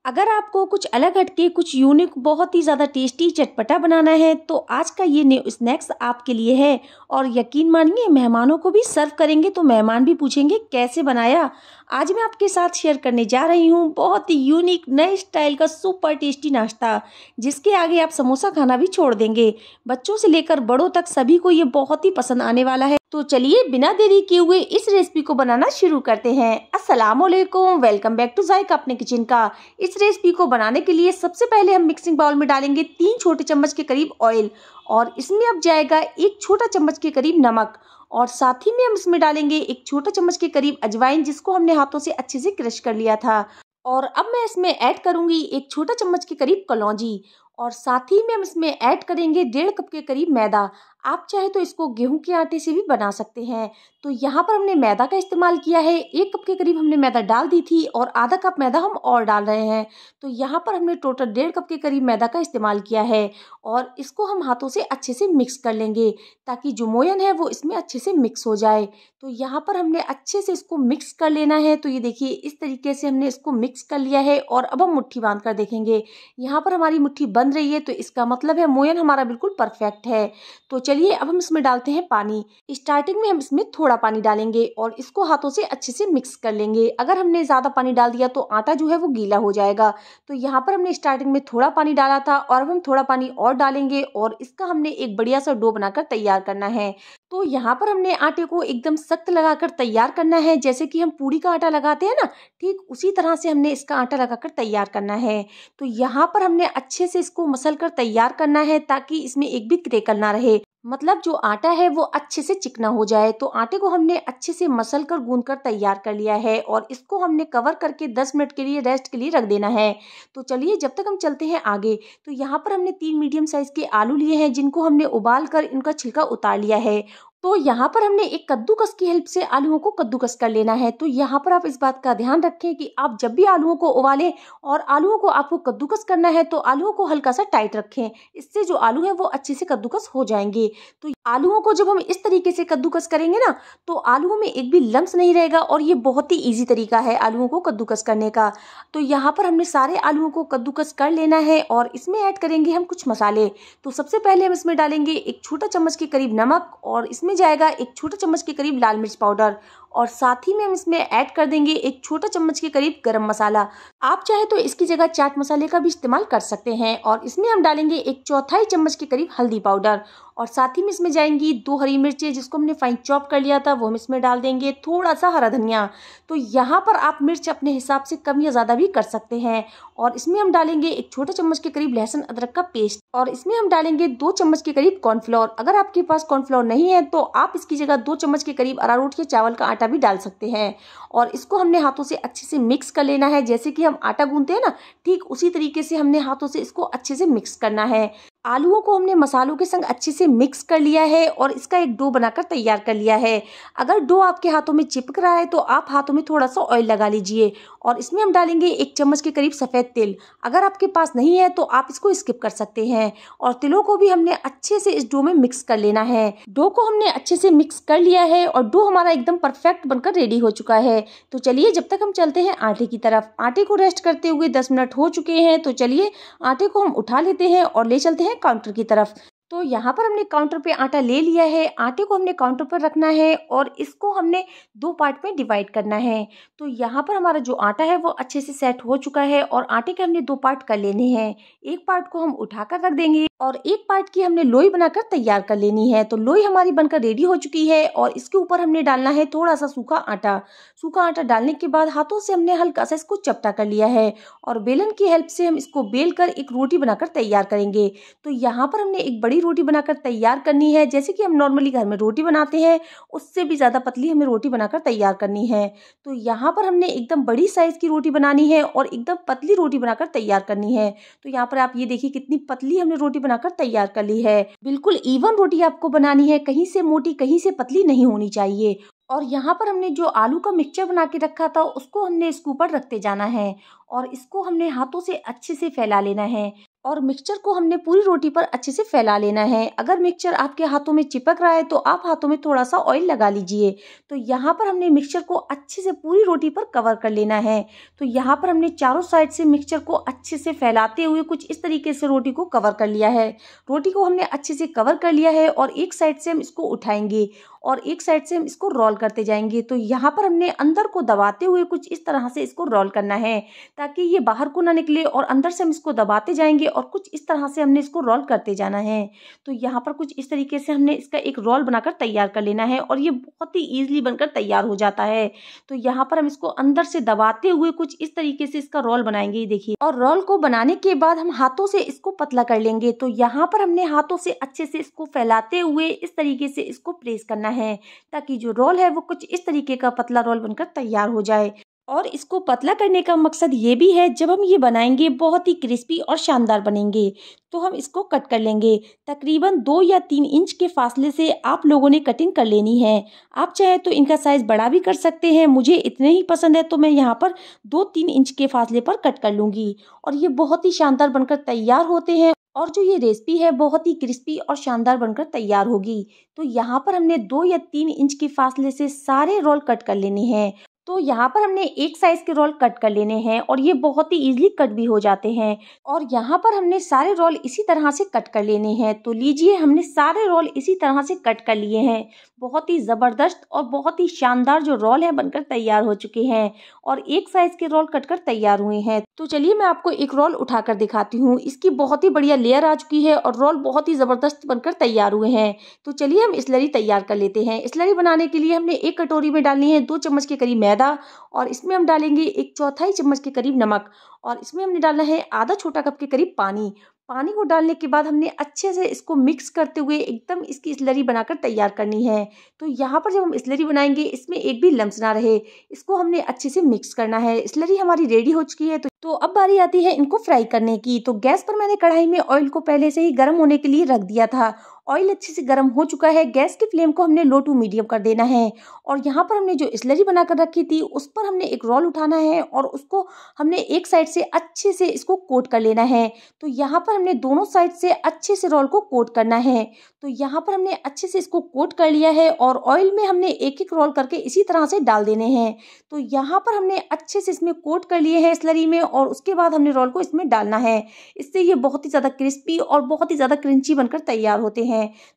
अगर आपको कुछ अलग हटके कुछ यूनिक बहुत ही ज़्यादा टेस्टी चटपटा बनाना है तो आज का ये न्यू स्नैक्स आपके लिए है। और यकीन मानिए मेहमानों को भी सर्व करेंगे तो मेहमान भी पूछेंगे कैसे बनाया। आज मैं आपके साथ शेयर करने जा रही हूँ बहुत ही यूनिक नए स्टाइल का सुपर टेस्टी नाश्ता, जिसके आगे आप समोसा खाना भी छोड़ देंगे। बच्चों से लेकर बड़ों तक सभी को ये बहुत ही पसंद आने वाला है। तो चलिए बिना देरी किए हुए इस रेसिपी को बनाना शुरू करते हैं। अस्सलामुअलैकुम, वेलकम बैक टू जायका अपने किचन का। इस रेसिपी को बनाने के लिए सबसे पहले हम मिक्सिंग बाउल में डालेंगे 3 छोटे चम्मच के करीब ऑयल, और इसमें अब जाएगा 1 छोटा चम्मच के करीब नमक, और साथ ही में हम इसमें डालेंगे 1 छोटा चम्मच के करीब अजवाइन, जिसको हमने हाथों से अच्छे से क्रश कर लिया था। और अब मैं इसमें ऐड करूंगी 1 छोटा चम्मच के करीब कलौंजी, और साथ ही में हम इसमें ऐड करेंगे 1.5 कप के करीब मैदा। आप चाहे तो इसको गेहूं के आटे से भी बना सकते हैं। तो यहाँ पर हमने मैदा का इस्तेमाल किया है। 1 कप के करीब हमने मैदा डाल दी थी और आधा कप मैदा हम और डाल रहे हैं। तो यहाँ पर हमने टोटल 1.5 कप के करीब मैदा का इस्तेमाल किया है, और इसको हम हाथों से अच्छे से मिक्स कर लेंगे ताकि जो मोयन है वो इसमें अच्छे से मिक्स हो जाए। तो यहाँ पर हमने अच्छे से इसको मिक्स कर लेना है। तो ये देखिए इस तरीके से हमने इसको मिक्स कर लिया है, और अब हम मुट्ठी बांध कर देखेंगे। यहाँ पर हमारी मुट्ठी बंध रही है तो इसका मतलब है मोयन हमारा बिल्कुल परफेक्ट है। तो चलिए अब हम इसमें डालते हैं पानी। स्टार्टिंग में हम इसमें थोड़ा पानी डालेंगे और इसको हाथों से अच्छे से मिक्स कर लेंगे। अगर हमने ज़्यादा पानी डाल दिया तो आटा जो है वो गीला हो जाएगा। तो यहाँ पर हमने स्टार्टिंग में थोड़ा पानी डाला था, और अब हम थोड़ा पानी और डालेंगे, और इसका हमने एक बढ़िया सा डो बनाकर तैयार करना है। तो यहाँ पर हमने आटे को एकदम सख्त लगाकर तैयार करना है, जैसे कि हम पूड़ी का आटा लगाते हैं ना, ठीक उसी तरह से हमने इसका आटा लगाकर तैयार करना है। तो यहाँ पर हमने अच्छे से इसको मसल कर तैयार करना है ताकि इसमें एक भी क्रेकल ना रहे, मतलब जो आटा है वो अच्छे से चिकना हो जाए। तो आटे को हमने अच्छे से मसल कर गूंद कर तैयार कर लिया है, और इसको हमने कवर करके 10 मिनट के लिए रेस्ट के लिए रख देना है। तो चलिए जब तक हम चलते हैं आगे। तो यहाँ पर हमने 3 मीडियम साइज के आलू लिए हैं, जिनको हमने उबाल कर इनका छिलका उतार लिया है। तो यहाँ पर हमने एक कद्दूकस की हेल्प से आलूओं को कद्दूकस कर लेना है। तो यहाँ पर आप इस बात का ध्यान रखें कि आप जब भी आलूओं को उबालें और आलूओं को आपको कद्दूकस करना है तो आलूओं को हल्का सा टाइट रखें, इससे जो आलू है वो अच्छे से कद्दूकस हो जाएंगे। तो आलूओं को जब हम इस तरीके से कद्दूकस करेंगे ना, तो आलूओं में एक भी लम्स नहीं रहेगा, और ये बहुत ही ईजी तरीका है आलूओं को कद्दूकस करने का। तो यहाँ पर हमने सारे आलूओं को कद्दूकस कर लेना है, और इसमें ऐड करेंगे हम कुछ मसाले। तो सबसे पहले हम इसमें डालेंगे 1 छोटा चम्मच के करीब नमक, और इसमें जाएगा 1 छोटा चम्मच के करीब लाल मिर्च पाउडर, और साथ ही में हम इसमें ऐड कर देंगे 1 छोटा चम्मच के करीब गरम मसाला। आप चाहे तो इसकी जगह चाट मसाले का भी इस्तेमाल कर सकते हैं। और इसमें हम डालेंगे 1/4 चम्मच के करीब हल्दी पाउडर, और साथ ही में इसमें जाएंगी 2 हरी मिर्चें जिसको हमने फाइन चॉप कर लिया था, वो हम इसमें डाल देंगे। थोड़ा सा हरा धनिया, तो यहाँ पर आप मिर्च अपने हिसाब से कम या ज़्यादा भी कर सकते हैं। और इसमें हम डालेंगे 1 छोटा चम्मच के करीब लहसुन अदरक का पेस्ट, और इसमें हम डालेंगे 2 चम्मच के करीब कॉर्नफ्लोर। अगर आपके पास कॉर्नफ्लोर नहीं है तो आप इसकी जगह 2 चम्मच के करीब अरारोट के चावल का आटा भी डाल सकते हैं। और इसको हमने हाथों से अच्छे से मिक्स कर लेना है, जैसे कि हम आटा गूंथते हैं ना, ठीक उसी तरीके से हमने हाथों से इसको अच्छे से मिक्स करना है। आलूओं को हमने मसालों के संग अच्छे से मिक्स कर लिया है, और इसका एक डो बनाकर तैयार कर लिया है। अगर डो आपके हाथों में चिपक रहा है तो आप हाथों में थोड़ा सा ऑयल लगा लीजिए, और इसमें हम डालेंगे 1 चम्मच के करीब सफ़ेद तिल। अगर आपके पास नहीं है तो आप इसको स्किप कर सकते हैं। और तिलों को भी हमने अच्छे से इस डो में मिक्स कर लेना है। डो को हमने अच्छे से मिक्स कर लिया है, और डो हमारा एकदम परफेक्ट बनकर रेडी हो चुका है। तो चलिए जब तक हम चलते हैं आटे की तरफ। आटे को रेस्ट करते हुए 10 मिनट हो चुके हैं। तो चलिए आटे को हम उठा लेते हैं और ले चलते हैं काउंटर की तरफ। तो यहाँ पर हमने काउंटर पे आटा ले लिया है। आटे को हमने काउंटर पर रखना है, और इसको हमने 2 पार्ट में डिवाइड करना है। तो यहाँ पर हमारा जो आटा है वो अच्छे से सेट हो चुका है, और आटे के हमने 2 पार्ट कर लेने हैं। एक पार्ट को हम उठाकर रख देंगे, और एक पार्ट की हमने लोई बनाकर तैयार कर लेनी है। तो लोई हमारी बनकर रेडी हो चुकी है, और इसके ऊपर हमने डालना है थोड़ा सा सूखा आटा। सूखा आटा डालने के बाद हाथों से हमने हल्का सा इसको चपटा कर लिया है, और बेलन की हेल्प से हम इसको बेल कर एक रोटी बनाकर तैयार करेंगे। तो यहाँ पर हमने एक बड़ी रोटी बनाकर तैयार करनी है, जैसे कि हम नॉर्मली घर में रोटी बनाते हैं, उससे भी ज़्यादा पतली हमें रोटी बनाकर तैयार करनी है। तो यहाँ पर हमने एकदम बड़ी साइज़ की रोटी बनानी है, और एकदम पतली रोटी बनाकर तैयार करनी है। तो यहाँ पर आप ये देखिए कितनी पतली हमने रोटी बनाकर तैयार कर ली है। बिल्कुल इवन रोटी आपको बनानी है, कहीं से मोटी कहीं से पतली नहीं होनी चाहिए। और यहाँ पर हमने जो आलू का मिक्सचर बना के रखा था उसको हमने इसके ऊपर रखते जाना है, और इसको हमने हाथों से अच्छे से फैला लेना है। और मिक्सचर को हमने पूरी रोटी पर अच्छे से फैला लेना है। अगर मिक्सचर आपके हाथों में चिपक रहा है तो आप हाथों में थोड़ा सा ऑयल लगा लीजिए। तो यहाँ पर हमने मिक्सचर को अच्छे से पूरी रोटी पर कवर कर लेना है। तो यहाँ पर हमने चारों साइड से मिक्सचर को अच्छे से फैलाते हुए कुछ इस तरीके से रोटी को कवर कर लिया है। रोटी को हमने अच्छे से कवर कर लिया है और एक साइड से हम इसको उठाएंगे और एक साइड से हम इसको रोल करते जाएंगे। तो यहाँ पर हमने अंदर को दबाते हुए कुछ इस तरह से इसको रोल करना है ताकि ये बाहर को ना निकले, और अंदर से हम इसको दबाते जाएंगे और कुछ इस तरह से हमने इसको रोल करते जाना है। तो यहाँ पर कुछ इस तरीके से हमने इसका एक रोल बनाकर तैयार कर लेना है और ये बहुत ही ईजिली बनकर तैयार हो जाता है। तो यहाँ पर हम इसको अंदर से दबाते हुए कुछ इस तरीके से इसका रोल बनाएंगे, ये देखिए। और रोल को बनाने के बाद हम हाथों से इसको पतला कर लेंगे। तो यहाँ पर हमने हाथों से अच्छे से इसको फैलाते हुए इस तरीके से इसको प्रेस करना है ताकि जो रोल है वो कुछ इस तरीके का पतला रोल बनकर तैयार हो जाए। और इसको पतला करने का मकसद ये भी है, जब हम ये बनाएंगे बहुत ही क्रिस्पी और शानदार बनेंगे। तो हम इसको कट कर लेंगे। तकरीबन 2 या 3 इंच के फासले से आप लोगों ने कटिंग कर लेनी है। आप चाहे तो इनका साइज़ बड़ा भी कर सकते हैं, मुझे इतने ही पसंद है तो मैं यहाँ पर 2-3 इंच के फासले पर कट कर लूँगी। और ये बहुत ही शानदार बनकर तैयार होते हैं और जो ये रेसिपी है बहुत ही क्रिस्पी और शानदार बनकर तैयार होगी। तो यहाँ पर हमने 2 या 3 इंच के फासले से सारे रोल कट कर लेने हैं। तो यहाँ पर हमने एक साइज के रोल कट कर लेने हैं और ये बहुत ही इजीली कट भी हो जाते हैं। और यहाँ पर हमने सारे रोल इसी तरह से कट कर लेने हैं। तो लीजिए, हमने सारे रोल इसी तरह से कट कर लिए हैं। बहुत ही ज़बरदस्त और बहुत ही शानदार जो रोल है बनकर तैयार हो चुके हैं और एक साइज के रोल कटकर तैयार हुए हैं। तो चलिए मैं आपको एक रोल उठाकर दिखाती हूँ। इसकी बहुत ही बढ़िया लेयर आ चुकी है और रोल बहुत ही ज़बरदस्त बनकर तैयार हुए हैं। तो चलिए हम स्लरी तैयार कर लेते हैं। स्लरी बनाने के लिए हमने एक कटोरी में डालनी है 2 चम्मच के करीब मैदा और इसमें हम डालेंगे 1/4 चम्मच के करीब नमक और इसमें हमने डालना है आधा छोटा कप के करीब पानी। पानी को डालने के बाद हमने अच्छे से इसको मिक्स करते हुए एकदम इसकी स्लरी बनाकर तैयार करनी है। तो यहाँ पर जब हम स्लरी बनाएंगे इसमें एक भी लम्स ना रहे, इसको हमने अच्छे से मिक्स करना है। स्लरी हमारी रेडी हो चुकी है। तो अब बारी आती है इनको फ्राई करने की। तो गैस पर मैंने कढ़ाई में ऑयल को पहले से ही गर्म होने के लिए रख दिया था। ऑयल अच्छे से गर्म हो चुका है। गैस की फ्लेम को हमने लो टू मीडियम कर देना है और यहाँ पर हमने जो स्लरी बनाकर रखी थी उस पर हमने एक रोल उठाना है और उसको हमने एक साइड से अच्छे से इसको कोट कर लेना है। तो यहाँ पर हमने दोनों साइड से अच्छे से रोल को कोट करना है। तो यहाँ पर हमने अच्छे से इसको कोट कर लिया है और ऑयल में हमने एक एक रोल करके इसी तरह से डाल देने हैं। तो यहाँ पर हमने अच्छे से इसमें कोट कर लिए हैं स्लरी में और उसके बाद हमने रोल को इसमें डालना है। इससे ये बहुत ही ज़्यादा क्रिस्पी और बहुत ही ज़्यादा क्रंची बनकर तैयार होते हैं।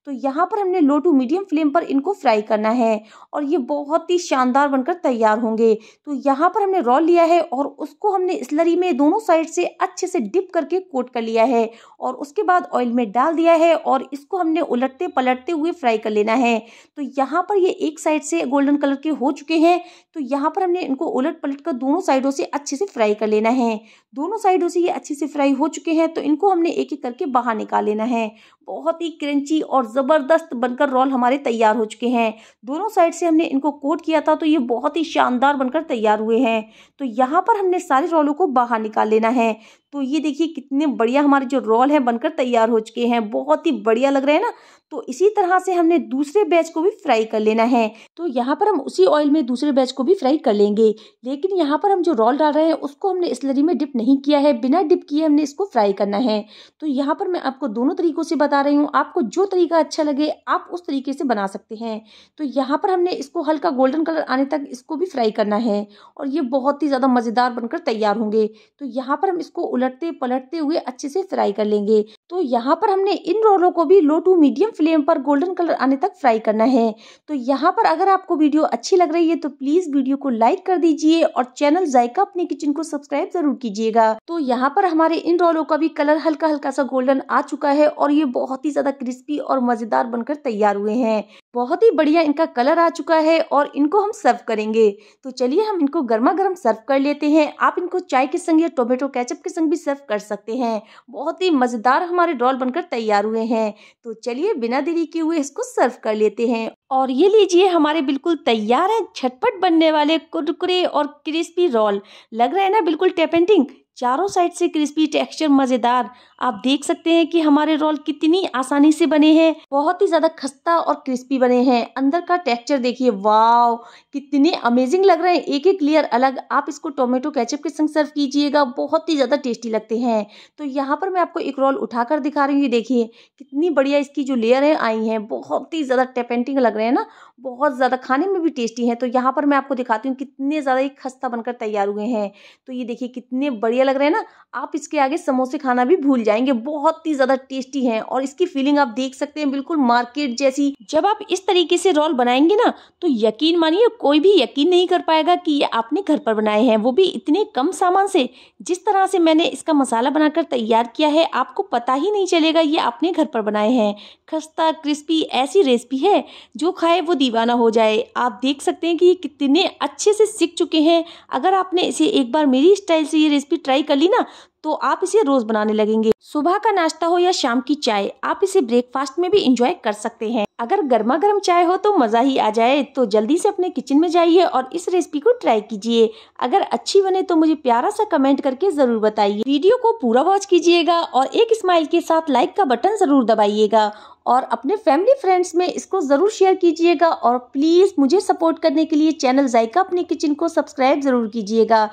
तो यहाँ पर हमने लो टू मीडियम फ्लेम पर इनको फ्राई करना है और ये बहुत ही शानदार बनकर तैयार होंगे। तो यहाँ पर हमने रोल लिया है और उसको हमने स्लरी में दोनों साइड से अच्छे से डिप करके कोट कर लिया है और उसके बाद ऑयल में डाल दिया है और इसको हमने उलटते पलटते हुए फ्राई कर लेना है। तो यहाँ पर ये एक साइड से गोल्डन कलर के हो चुके हैं। तो यहाँ पर हमने इनको उलट पलट कर दोनों साइडों से अच्छे से फ्राई कर लेना है। दोनों साइडों से ये अच्छे से फ्राई हो चुके हैं तो इनको हमने एक एक करके बाहर निकाल लेना है। बहुत ही क्रंची और ज़बरदस्त बनकर रोल हमारे तैयार हो चुके हैं। दोनों साइड से हमने इनको कोट किया था तो ये बहुत ही शानदार बनकर तैयार हुए हैं। तो यहाँ पर हमने सारे रोलों को बाहर निकाल लेना है। तो ये देखिए कितने बढ़िया हमारे जो रोल हैं बनकर तैयार हो चुके हैं। बहुत ही बढ़िया लग रहे हैं ना। तो इसी तरह से हमने दूसरे बैच को भी फ्राई कर लेना है। तो यहाँ पर हम उसी ऑयल में दूसरे बैच को भी फ्राई कर लेंगे। लेकिन यहाँ पर हम जो रोल डाल रहे हैं उसको हमने स्लरी में डिप नहीं किया है, बिना डिप किए हमने इसको फ्राई करना है। तो यहाँ पर मैं आपको दोनों तरीकों से बता रही हूँ, आपको जो तरीका अच्छा लगे आप उस तरीके से बना सकते हैं। तो यहाँ पर हमने इसको हल्का गोल्डन कलर आने तक इसको भी फ्राई करना है और ये बहुत ही ज़्यादा मज़ेदार बनकर तैयार होंगे। तो यहाँ पर हम इसको उलटते पलटते हुए अच्छे से फ्राई कर लेंगे। तो यहाँ पर हमने इन रोलों को भी लो टू मीडियम फ्लेम पर गोल्डन कलर आने तक फ्राई करना है। तो यहाँ पर अगर आपको वीडियो अच्छी लग रही है तो प्लीज़ वीडियो को लाइक कर दीजिए और चैनल जायका अपनी किचन को सब्सक्राइब जरूर कीजिएगा। तो यहाँ पर हमारे इन रोलों का भी कलर हल्का हल्का सा गोल्डन आ चुका है और ये बहुत ही ज़्यादा क्रिस्पी और मज़ेदार बनकर तैयार हुए हैं। बहुत ही बढ़िया इनका कलर आ चुका है और इनको हम सर्व करेंगे। तो चलिए हम इनको गर्मा गर्म सर्व कर लेते हैं। आप इनको चाय के संग या टोमेटो केचप के संग भी सर्व कर सकते हैं। बहुत ही मज़ेदार हमारे रोल बनकर तैयार हुए हैं। तो चलिए बिना देरी किए हुए इसको सर्व कर लेते हैं। और ये लीजिए हमारे बिल्कुल तैयार है झटपट बनने वाले कुरकुरे और क्रिस्पी रोल। लग रहा है ना बिल्कुल टेम्पटिंग। चारों साइड से क्रिस्पी, टेक्सचर मज़ेदार। आप देख सकते हैं कि हमारे रोल कितनी आसानी से बने हैं, बहुत ही ज़्यादा खस्ता और क्रिस्पी बने हैं। अंदर का टेक्सचर देखिए, वाव कितने अमेजिंग लग रहे हैं, एक एक लेयर अलग। आप इसको टोमेटो केचप के संग सर्व कीजिएगा, बहुत ही ज़्यादा टेस्टी लगते हैं। तो यहाँ पर मैं आपको एक रोल उठाकर दिखा रही हूँ, देखिए कितनी बढ़िया इसकी जो लेयर है आई हैं, बहुत ही ज़्यादा टेम्पटिंग लग रहे हैं ना, बहुत ज़्यादा खाने में भी टेस्टी हैं। तो यहाँ पर मैं आपको दिखाती हूँ कितने ज़्यादा ये खस्ता बनकर तैयार हुए हैं। तो ये देखिए कितने बढ़िया लग रहे हैं ना, आप इसके आगे समोसे खाना भी भूल जाएंगे, बहुत ही ज़्यादा टेस्टी हैं। और इसकी फीलिंग आप देख सकते हैं, बिल्कुल मार्केट जैसी। जब आप इस तरीके से रोल बनाएंगे ना, तो यकीन मानिए कोई भी यकीन नहीं कर पाएगा कि ये आपने घर पर बनाए हैं, वो भी इतने कम सामान से। जिस तरह से मैंने इसका मसाला बनाकर तैयार किया है, आपको पता ही नहीं चलेगा ये आपने घर पर बनाए हैं। खस्ता क्रिस्पी ऐसी रेसिपी है जो खाए वो दीवाना हो जाए। आप देख सकते हैं कि ये कितने अच्छे से सीख चुके हैं। अगर आपने इसे एक बार मेरी स्टाइल से ये रेसिपी ट्राई कर ली ना, तो आप इसे रोज बनाने लगेंगे। सुबह का नाश्ता हो या शाम की चाय, आप इसे ब्रेकफास्ट में भी इंजॉय कर सकते हैं। अगर गर्मा गर्म चाय हो तो मज़ा ही आ जाए। तो जल्दी से अपने किचन में जाइए और इस रेसिपी को ट्राई कीजिए। अगर अच्छी बने तो मुझे प्यारा सा कमेंट करके ज़रूर बताइए। वीडियो को पूरा वॉच कीजिएगा और एक स्माइल के साथ लाइक का बटन ज़रूर दबाइएगा और अपने फैमिली फ्रेंड्स में इसको ज़रूर शेयर कीजिएगा। और प्लीज़ मुझे सपोर्ट करने के लिए चैनल जायका अपनी किचन को सब्सक्राइब ज़रूर कीजिएगा।